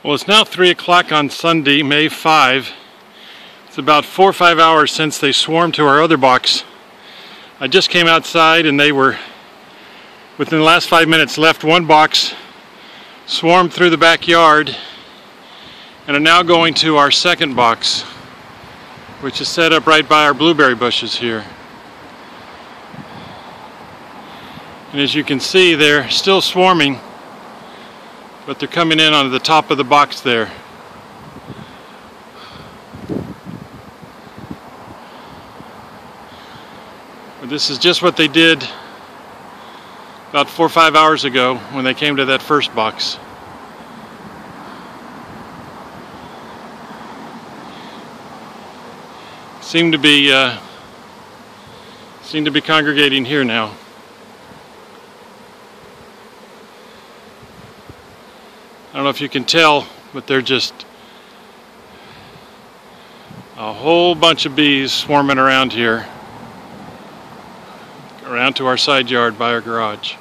Well, it's now 3 o'clock on Sunday, May 5. It's about 4 or 5 hours since they swarmed to our other box. I just came outside and they were, within the last 5 minutes, left one box, swarmed through the backyard, and are now going to our second box, which is set up right by our blueberry bushes here. And as you can see, they're still swarming, but they're coming in on the top of the box there. But this is just what they did about 4 or 5 hours ago when they came to that first box. Seem to be congregating here now. I don't know if you can tell, but they're just a whole bunch of bees swarming around here, around to our side yard by our garage.